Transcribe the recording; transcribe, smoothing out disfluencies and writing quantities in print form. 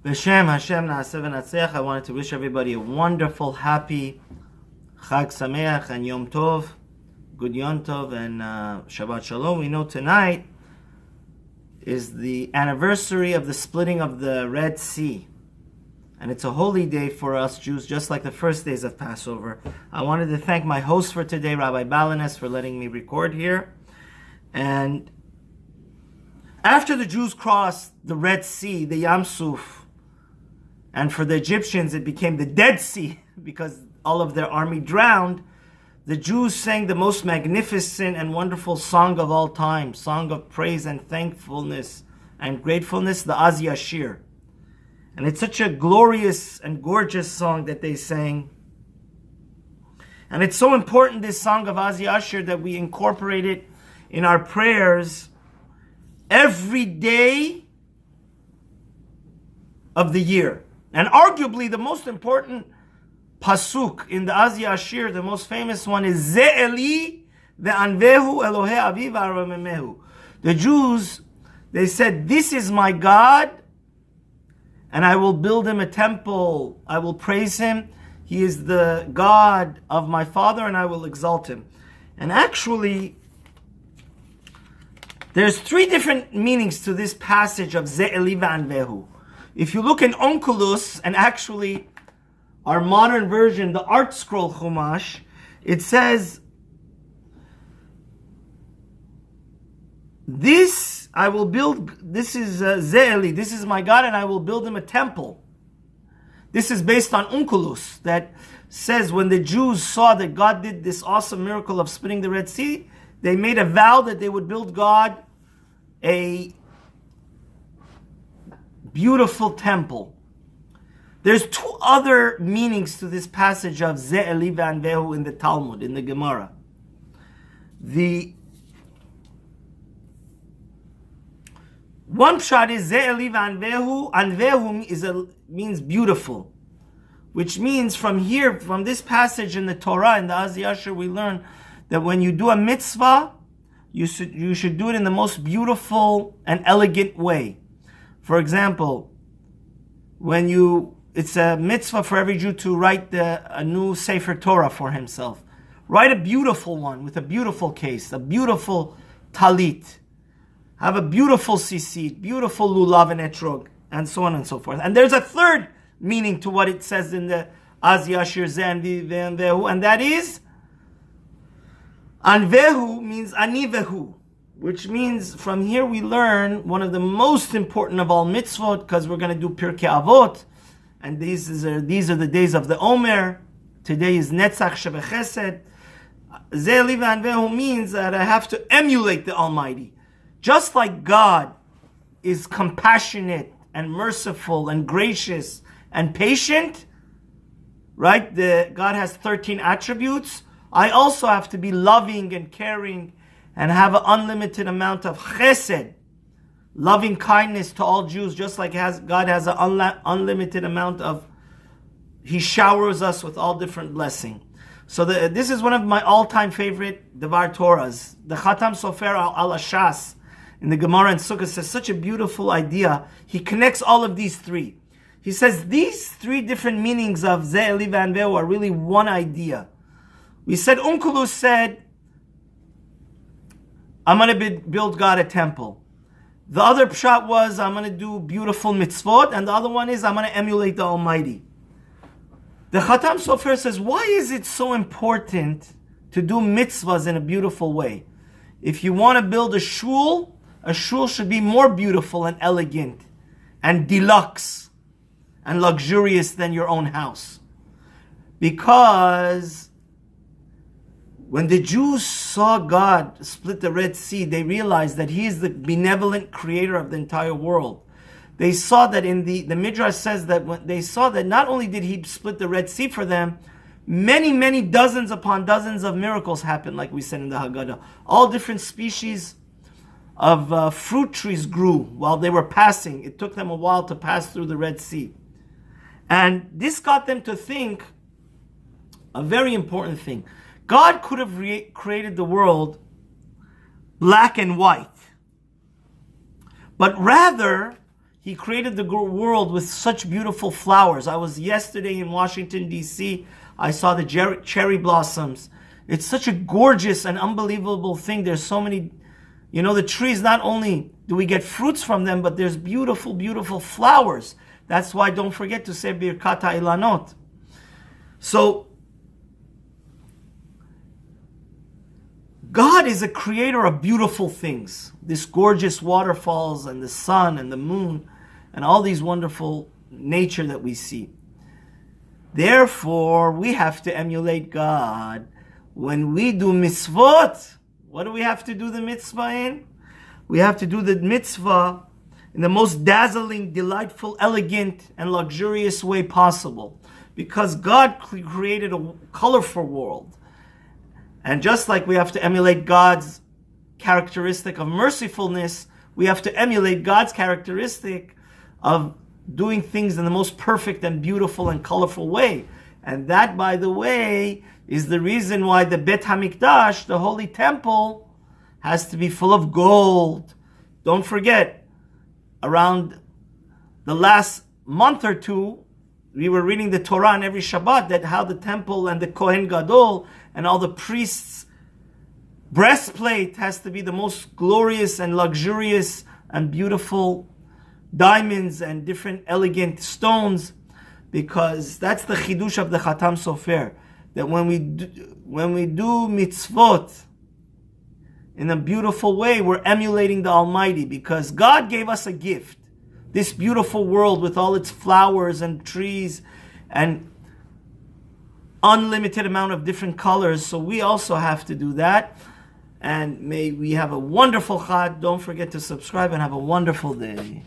B'Shem Hashem Na'aseh V'Natzeach. I wanted to wish everybody a wonderful, happy Chag Sameach and Yom Tov, good Yom Tov and Shabbat Shalom. We know tonight is the anniversary of the splitting of the Red Sea. And it's a holy day for us Jews, just like the first days of Passover. I wanted to thank my host for today, Rabbi Balanes, for letting me record here. And after the Jews crossed the Red Sea, the Yam Suf, and for the Egyptians it became the Dead Sea because all of their army drowned, the Jews sang the most magnificent and wonderful song of all time, song of praise and thankfulness and gratefulness, the Az Yashir. And it's such a glorious and gorgeous song that they sang. And it's so important, this song of Az Yashir, that we incorporate it in our prayers every day of the year. And arguably the most important pasuk in the Az Yashir, the most famous one, is Ze Eli ve'anvehu Elohe avi v'aramemehu. The Jews, they said, this is my God, and I will build him a temple. I will praise him. He is the God of my father, and I will exalt him. And actually, there's three different meanings to this passage of Ze Eli ve'anvehu. If you look in Onkelos, and actually our modern version, the Art Scroll Chumash, it says, this I will build, this is Ze Eli, this is my God, and I will build him a temple. This is based on Onkelos, that says when the Jews saw that God did this awesome miracle of splitting the Red Sea, they made a vow that they would build God a beautiful temple. There's two other meanings to this passage of Ze Eli ve'anvehu in the Talmud, in the Gemara. The one pshat is Ze Eli ve'anvehu. Anvehu means beautiful, which means from here, from this passage in the Torah, in the Az Yashir, we learn that when you do a mitzvah, you should do it in the most beautiful and elegant way. For example, it's a mitzvah for every Jew to write a new Sefer Torah for himself. Write a beautiful one with a beautiful case, a beautiful talit. Have a beautiful sisit, beautiful lulav and etrog, and so on and so forth. And there's a third meaning to what it says in the Az Yashir Ze Ve'anvehu, and that is Anvehu means Anivehu, which means from here we learn one of the most important of all mitzvot, because we're going to do Pirkei Avot, and these are the days of the Omer. Today is Netzach Shebechesed. Ze Eli ve'anvehu means that I have to emulate the Almighty. Just like God is compassionate and merciful and gracious and patient, right? God has 13 attributes. I also have to be loving and caring and have an unlimited amount of chesed, loving kindness to all Jews, just like God has an unlimited amount of, He showers us with all different blessing. So this is one of my all-time favorite Devar Torahs. The Chatam Sofer Al HaShas in the Gemara and Sukkah says such a beautiful idea. He connects all of these three. He says these three different meanings of Ze Eli ve'anvehu are really one idea. We said, Onkelos said, I'm going to build God a temple. The other pshat was, I'm going to do beautiful mitzvot, and the other one is, I'm going to emulate the Almighty. The Chatam Sofer says, why is it so important to do mitzvahs in a beautiful way? If you want to build a shul should be more beautiful and elegant and deluxe and luxurious than your own house. Because when the Jews saw God split the Red Sea, they realized that He is the benevolent creator of the entire world. They saw that in the Midrash says that when they saw that not only did He split the Red Sea for them, many, many dozens upon dozens of miracles happened, like we said in the Haggadah. All different species of fruit trees grew while they were passing. It took them a while to pass through the Red Sea. And this got them to think a very important thing. God could have created the world black and white. But rather, He He created the world with such beautiful flowers. I was yesterday in Washington, D.C. I saw the cherry blossoms. It's such a gorgeous and unbelievable thing. There's so many, the trees, not only do we get fruits from them, but there's beautiful, beautiful flowers. That's why don't forget to say Birkat HaIlanot. So, God is a creator of beautiful things. This gorgeous waterfalls and the sun and the moon and all these wonderful nature that we see. Therefore, we have to emulate God. When we do mitzvot, what do we have to do the mitzvah in? We have to do the mitzvah in the most dazzling, delightful, elegant, and luxurious way possible. Because God created a colorful world. And just like we have to emulate God's characteristic of mercifulness, we have to emulate God's characteristic of doing things in the most perfect and beautiful and colorful way. And that, by the way, is the reason why the Bet HaMikdash, the Holy Temple, has to be full of gold. Don't forget, around the last month or two, we were reading the Torah on every Shabbat, that how the temple and the Kohen Gadol and all the priests' breastplate has to be the most glorious and luxurious and beautiful diamonds and different elegant stones, because that's the chidush of the Chatam Sofer, that when we do mitzvot in a beautiful way, we're emulating the Almighty, because God gave us a gift. This beautiful world with all its flowers and trees and unlimited amount of different colors. So we also have to do that. And may we have a wonderful Chag. Don't forget to subscribe and have a wonderful day.